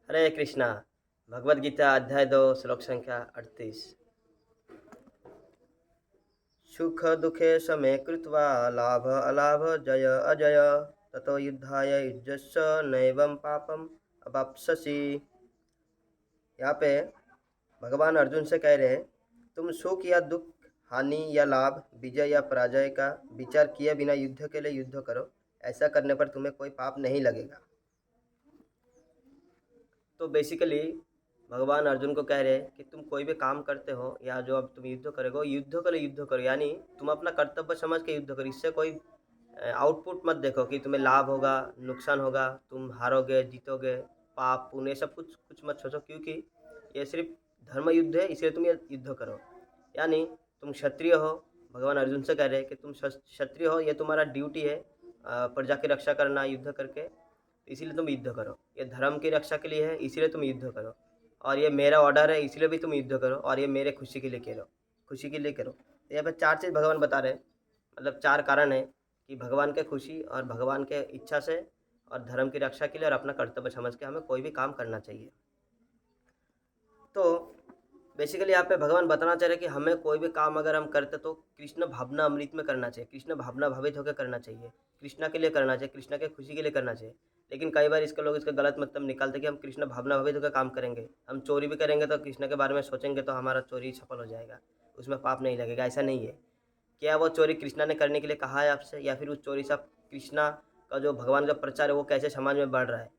हरे कृष्णा। भगवद गीता अध्याय 2 श्लोक संख्या 38। सुख दुखे समे कृत्वा लाभ अलाभ जय अजय ततो युद्धाय युज्यस्व नैवं पापम अवाप्स्यसि। यहाँ पे भगवान अर्जुन से कह रहे हैं, तुम सुख या दुख, हानि या लाभ, विजय या पराजय का विचार किए बिना युद्ध के लिए युद्ध करो। ऐसा करने पर तुम्हें कोई पाप नहीं लगेगा। तो बेसिकली भगवान अर्जुन को कह रहे हैं कि तुम कोई भी काम करते हो या जो अब तुम युद्ध करोगे, युद्ध के लिए युद्ध करो, यानी तुम अपना कर्तव्य समझ के युद्ध करो। इससे कोई आउटपुट मत देखो कि तुम्हें लाभ होगा, नुकसान होगा, तुम हारोगे, जीतोगे, पाप पुण्य, सब कुछ कुछ मत सोचो, क्योंकि ये सिर्फ धर्म युद्ध है, इसलिए तुम ये युद्ध करो। यानी तुम क्षत्रिय हो, भगवान अर्जुन से कह रहे हैं कि तुम क्षत्रिय हो, ये तुम्हारा ड्यूटी है प्रजा की रक्षा करना युद्ध करके, इसीलिए तुम युद्ध करो। ये धर्म की रक्षा के लिए है, इसीलिए तुम युद्ध करो। और ये मेरा ऑर्डर है, इसलिए भी तुम युद्ध करो। और ये मेरे खुशी के लिए करो, खुशी के लिए करो। तो यहाँ पे 4 चीज़ भगवान बता रहे हैं, मतलब 4 कारण है कि भगवान के खुशी और भगवान के इच्छा से और धर्म की रक्षा के लिए और अपना कर्तव्य समझ के हमें कोई भी काम करना चाहिए। तो बेसिकली यहाँ पे भगवान बताना चाह रहे हैं कि हमें कोई भी काम अगर हम करते तो कृष्ण भावना अमृत में करना चाहिए, कृष्ण भावना भावित होकर करना चाहिए, कृष्णा के लिए करना चाहिए, कृष्णा के खुशी के लिए करना चाहिए। लेकिन कई बार इसके लोग इसका गलत मतलब निकालते कि हम कृष्ण भावना भावित होकर काम करेंगे, हम चोरी भी करेंगे तो कृष्ण के बारे में सोचेंगे तो हमारा चोरी सफल हो जाएगा, उसमें पाप नहीं लगेगा। ऐसा नहीं है। क्या वो चोरी कृष्णा ने करने के लिए कहा है आपसे, या फिर उस चोरी से आप कृष्णा का जो भगवान का प्रचार है वो कैसे समाज में बढ़ रहा है,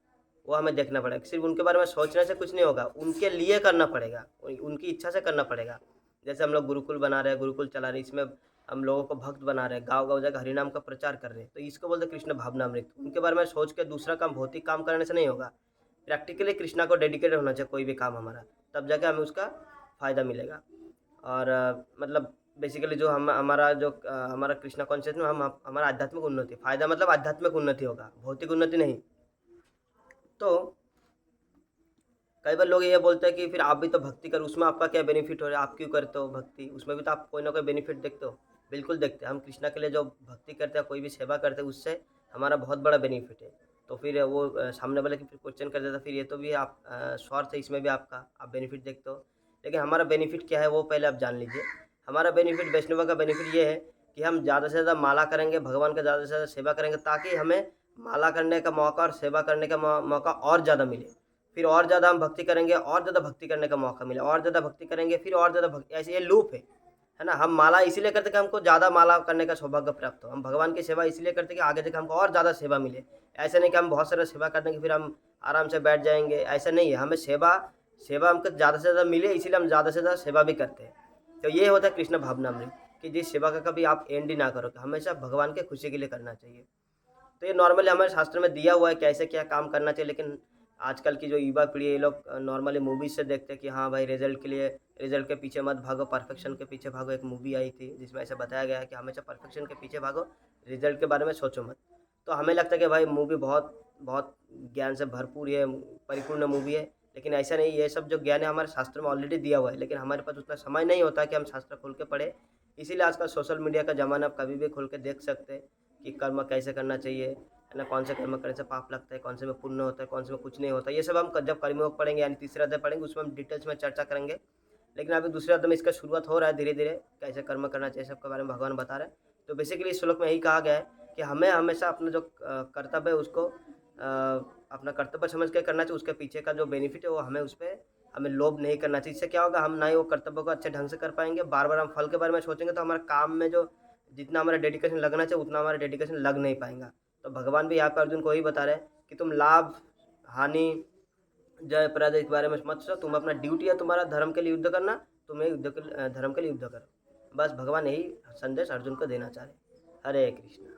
वो हमें देखना पड़ेगा। सिर्फ उनके बारे में सोचने से कुछ नहीं होगा, उनके लिए करना पड़ेगा, उनकी इच्छा से करना पड़ेगा। जैसे हम लोग गुरुकुल बना रहे हैं, गुरुकुल चला रहे हैं, इसमें हम लोगों को भक्त बना रहे हैं, गाँव गाँव जाकर हरिनाम का प्रचार कर रहे हैं, तो इसको बोलते कृष्ण भावनामृत। उनके बारे में सोच के दूसरा काम, भौतिक काम करने से नहीं होगा। प्रैक्टिकली कृष्णा को डेडिकेटेड होना चाहिए कोई भी काम हमारा, तब जाके हमें उसका फ़ायदा मिलेगा। और मतलब बेसिकली जो हम हमारा जो हमारा कृष्णा कॉन्शियस में हम हमारा आध्यात्मिक उन्नति, फ़ायदा मतलब आध्यात्मिक उन्नति होगा, भौतिक उन्नति नहीं। तो कई बार लोग ये बोलते हैं कि फिर आप भी तो भक्ति करो, उसमें आपका क्या बेनिफिट हो रहा है, आप क्यों करते हो भक्ति, उसमें भी तो आप कोई ना कोई बेनिफिट देखते हो। बिल्कुल देखते हैं, हम कृष्णा के लिए जो भक्ति करते हैं, कोई भी सेवा करते हैं, उससे हमारा बहुत बड़ा बेनिफिट है। तो फिर वो सामने वाले की फिर क्वेश्चन कर देता, फिर ये तो भी आप स्वार्थ है इसमें भी आपका, आप बेनिफिट देखते हो। लेकिन हमारा बेनिफिट क्या है वो पहले आप जान लीजिए। हमारा बेनिफिट, वैष्णव का बेनिफिट ये है कि हम ज़्यादा से ज़्यादा माला करेंगे, भगवान का ज़्यादा से ज़्यादा सेवा करेंगे, ताकि हमें माला करने का मौका और सेवा करने का मौका और ज़्यादा मिले। फिर और ज़्यादा हम भक्ति करेंगे, और ज़्यादा भक्ति करने का मौका मिले, और ज़्यादा भक्ति करेंगे, फिर और ज़्यादा भक्ति, ऐसे ये लूप है ना। हम माला इसीलिए करते कि हमको ज़्यादा माला करने का सौभाग्य प्राप्त हो। हम भगवान की सेवा इसलिए करते कि आगे जाके हमको और ज़्यादा सेवा मिले। ऐसा नहीं कि हम बहुत सारा सेवा कर देंगे फिर हम आराम से बैठ जाएँगे, ऐसा नहीं है। हमें सेवा सेवा हमको ज़्यादा से ज़्यादा मिले, इसीलिए हम ज़्यादा से ज़्यादा सेवा भी करते हैं। तो ये होता है कृष्ण भावनामृत, कि जिस सेवा का कभी आप एंड ही ना करो, हमेशा भगवान के खुशी के लिए करना चाहिए। तो ये नॉर्मली हमारे शास्त्र में दिया हुआ है कैसे क्या काम करना चाहिए। लेकिन आजकल की जो युवा पीढ़ी है, ये लोग नॉर्मली मूवीज से देखते हैं कि हाँ भाई, रिजल्ट के लिए, रिजल्ट के पीछे मत भागो, परफेक्शन के पीछे भागो। एक मूवी आई थी जिसमें ऐसा बताया गया है कि हमेशा परफेक्शन के पीछे भागो, रिजल्ट के बारे में सोचो मत। तो हमें लगता है कि भाई मूवी बहुत बहुत ज्ञान से भरपूर है, परिपूर्ण मूवी है, लेकिन ऐसा नहीं। ये सब जो ज्ञान है हमारे शास्त्र में ऑलरेडी दिया हुआ है, लेकिन हमारे पास उतना समय नहीं होता कि हम शास्त्र खोल के पढ़े। इसीलिए आजकल सोशल मीडिया का ज़माना, आप कभी भी खोल के देख सकते हैं कि कर्म कैसे करना चाहिए, है ना, कौन से कर्म करने से पाप लगता है, कौन से में पुण्य होता है, कौन से में कुछ नहीं होता। ये सब हम जब कर्मयोग पढ़ेंगे, यानी तीसरा अध्याय पढ़ेंगे, उसमें हम डिटेल्स में चर्चा करेंगे। लेकिन अभी दूसरे अध्याय में इसका शुरुआत हो रहा है धीरे धीरे, कैसे कर्म करना चाहिए सबके बारे में भगवान बता रहे हैं। तो बेसिकली इस श्लोक में यही कहा गया है कि हमें हमेशा अपना जो कर्तव्य है उसको अपना कर्तव्य समझ के करना चाहिए। उसके पीछे का जो बेनिफिट है वो हमें उस पर हमें लोभ नहीं करना चाहिए। इससे क्या होगा, हम ना ही वो कर्तव्य को अच्छे ढंग से कर पाएंगे, बार बार हम फल के बारे में सोचेंगे तो हमारे काम में जो जितना हमारा डेडिकेशन लगना चाहिए उतना हमारा डेडिकेशन लग नहीं पाएगा। तो भगवान भी यहाँ पे अर्जुन को ही बता रहे हैं कि तुम लाभ, हानि, जय पराजय के बारे में मत सोचो। तुम अपना ड्यूटी है तुम्हारा धर्म के लिए युद्ध करना, तुम्हें धर्म के लिए युद्ध करो। बस भगवान यही संदेश अर्जुन को देना चाह रहे हैं। हरे कृष्ण।